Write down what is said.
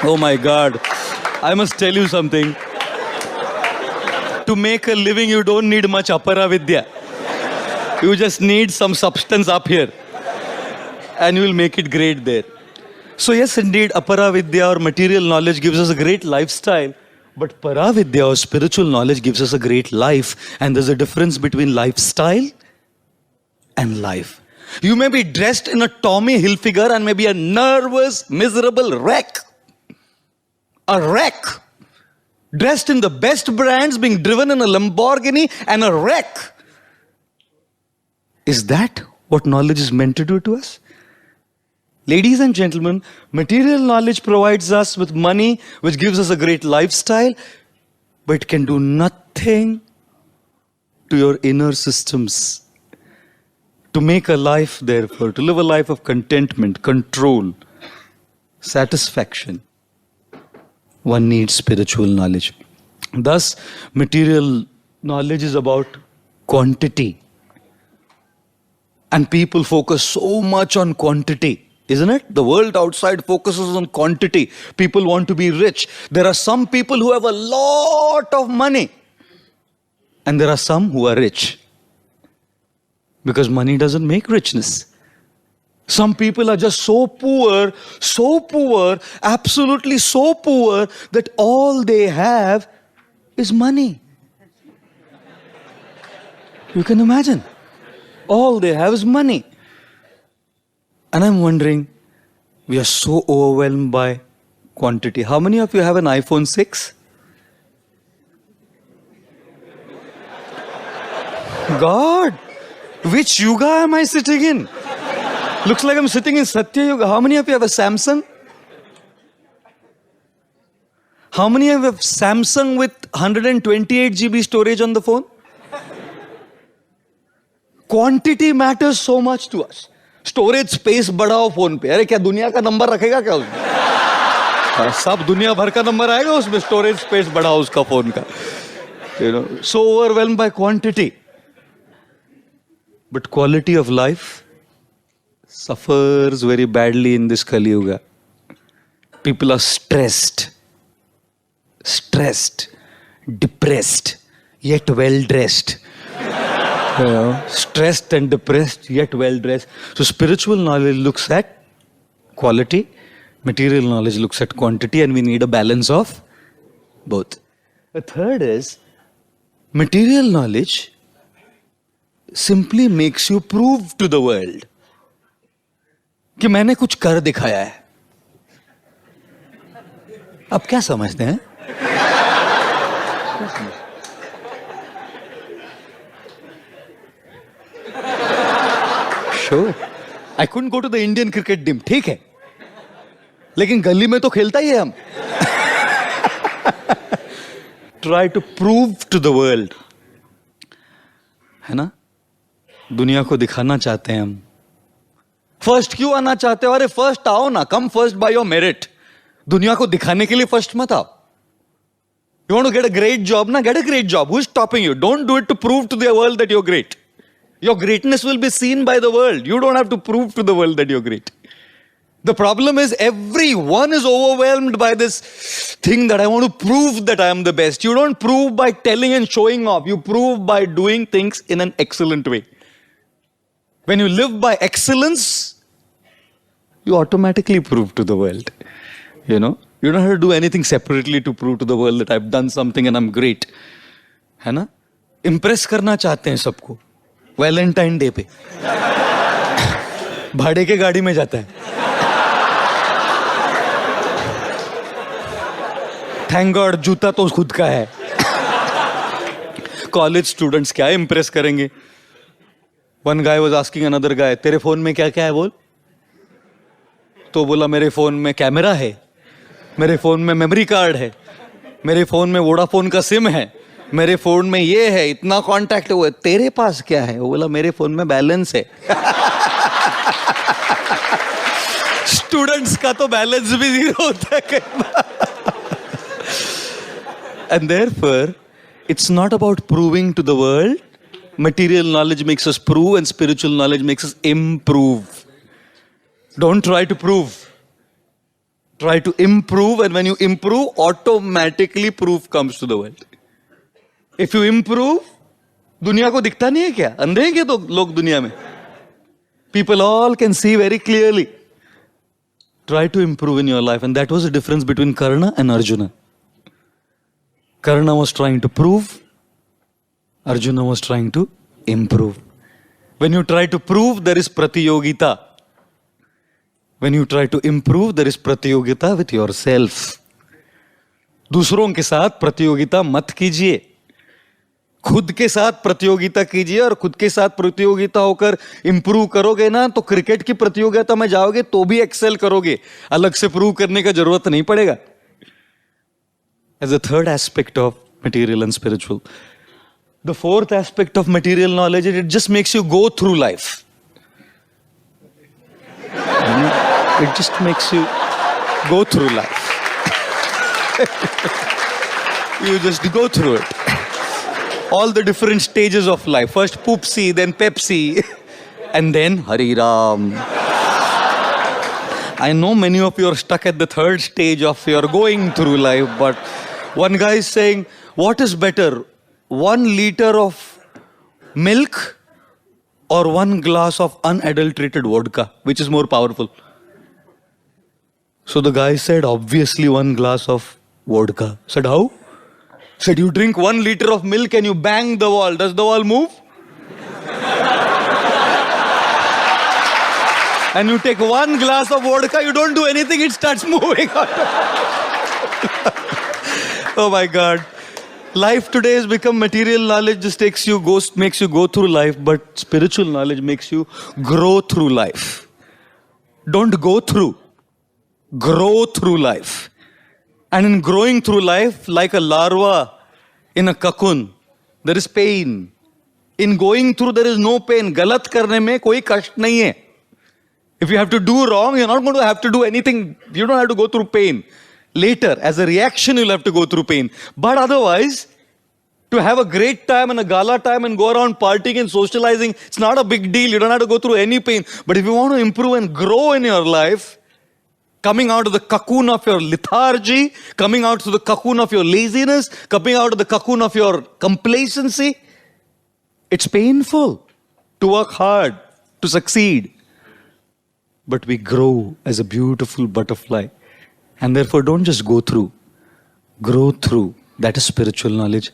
Oh my God. I must tell you something. To make a living, you don't need much apara vidya. You just need some substance up here. And you will make it great there. So yes, indeed, apara vidya or material knowledge gives us a great lifestyle. But para vidya or spiritual knowledge gives us a great life. And there's a difference between lifestyle and life. You may be dressed in a Tommy Hilfiger and may be a nervous, miserable wreck. A wreck. Dressed in the best brands, being driven in a Lamborghini and a wreck. Is that what knowledge is meant to do to us? Ladies and gentlemen, material knowledge provides us with money, which gives us a great lifestyle, but it can do nothing to your inner systems. To make a life, therefore, to live a life of contentment, control, satisfaction, one needs spiritual knowledge. Thus, material knowledge is about quantity. And people focus so much on quantity, isn't it? The world outside focuses on quantity. People want to be rich. There are some people who have a lot of money. And there are some who are rich. Because money doesn't make richness. Some people are just so poor, absolutely so poor, that all they have is money. You can imagine. All they have is money. And I'm wondering, we are so overwhelmed by quantity. How many of you have an iPhone 6? God, which yuga am I sitting in? Looks like I'm sitting in Satya Yuga. How many of you have a Samsung? How many of you have Samsung with 128 GB storage on the phone? Quantity matters so much to us. Storage space बढ़ाओ phone पे. अरे क्या दुनिया का number रखेगा क्या उसमें? सब दुनिया भर का नंबर आएगा उसमें. Storage space बढ़ाओ उसका फोन का. You know, so overwhelmed by quantity. But quality of life suffers very badly in this Kali Yuga. People are stressed, depressed, yet well dressed. Stressed and depressed, yet well dressed. So spiritual knowledge looks at quality, material knowledge looks at quantity, and we need a balance of both. The third is, material knowledge simply makes you prove to the world कि मैंने कुछ कर दिखाया है. अब क्या समझते हैं? Sure. I couldn't go to the Indian cricket team. ठीक है. लेकिन गली में तो खेलता ही है हम. Try to prove to the world. है ना? दुनिया को दिखाना चाहते हैं हम. फर्स्ट क्यों आना चाहते हो? अरे फर्स्ट आओ ना. Come first by your merit. दुनिया को दिखाने के लिए फर्स्ट मत आओ. You want to get a great job? Na, get a great job. Who's stopping you? Don't do it to prove to the world that you're great. Your greatness will be seen by the world. You don't have to prove to the world that you're great. The problem is everyone is overwhelmed by this thing that I want to prove that I am the best. You don't prove by telling and showing off. You prove by doing things in an excellent way. When you live by excellence, you automatically prove to the world. You know, you don't have to do anything separately to prove to the world that I've done something and I'm great. है ना? Impress करना चाहते हैं सबको. Valentine day पे भाड़े के गाड़ी में जाता है. थैंक गॉड जूता तो खुद का है. कॉलेज स्टूडेंट्स क्या इंप्रेस करेंगे? One guy was asking another guy, तेरे फोन में क्या क्या है बोल. तो बोला मेरे फोन में कैमरा है, मेरे फोन में मेमोरी कार्ड है, मेरे फोन में वोडाफोन का सिम है, मेरे फोन में ये है, इतना कांटेक्ट हुआ. तेरे पास क्या है? वो बोला मेरे फोन में बैलेंस है. स्टूडेंट्स का तो बैलेंस भी जीरो होता है कई बार. And therefore, it's not about proving to the world. Material knowledge makes us prove and spiritual knowledge makes us improve. Don't try to prove. Try to improve, and when you improve, automatically proof comes to the world. If you improve, दुनिया को दिखता नहीं है क्या? अंधे हैं क्या तो लोग दुनिया में? People all can see very clearly. Try to improve in your life, and that was the difference between Karna and Arjuna. Karna was trying to prove, Arjuna was trying to improve. When you try to prove, there is pratiyogita. When you try to improve, there is pratiyogita with yourself. दूसरों के साथ प्रतियोगिता मत कीजिए, खुद के साथ प्रतियोगिता कीजिए, और खुद के साथ प्रतियोगिता होकर इंप्रूव करोगे ना तो क्रिकेट की प्रतियोगिता में जाओगे तो भी एक्सेल करोगे, अलग से प्रूव करने का जरूरत नहीं पड़ेगा. As a third aspect of material and spiritual, the fourth aspect of material knowledge is it just makes you go through life. It just makes you go through life. You just go through it. All the different stages of life. First Poopsie, then Pepsi, and then Hari Ram. I know many of you are stuck at the third stage of your going through life, but one guy is saying, what is better? 1 liter of milk or 1 glass of unadulterated vodka? Which is more powerful? So the guy said, obviously 1 glass of vodka. Said, how? Said, you drink 1 liter of milk and you bang the wall. Does the wall move? And you take 1 glass of vodka, you don't do anything, it starts moving. Oh my God. Life today has become material knowledge, just makes you go through life, but spiritual knowledge makes you grow through life. Don't go through. Grow through life. And in growing through life, like a larva in a cocoon, there is pain. In going through, there is no pain. Galat karne mein koi kasht nahi hai. If you have to do wrong, you're not going to have to do anything. You don't have to go through pain. Later, as a reaction, you'll have to go through pain. But otherwise, to have a great time and a gala time and go around partying and socializing, it's not a big deal. You don't have to go through any pain. But if you want to improve and grow in your life, coming out of the cocoon of your lethargy, coming out of the cocoon of your laziness, coming out of the cocoon of your complacency, it's painful to work hard, to succeed. But we grow as a beautiful butterfly. And therefore, don't just go through. Grow through. That is spiritual knowledge.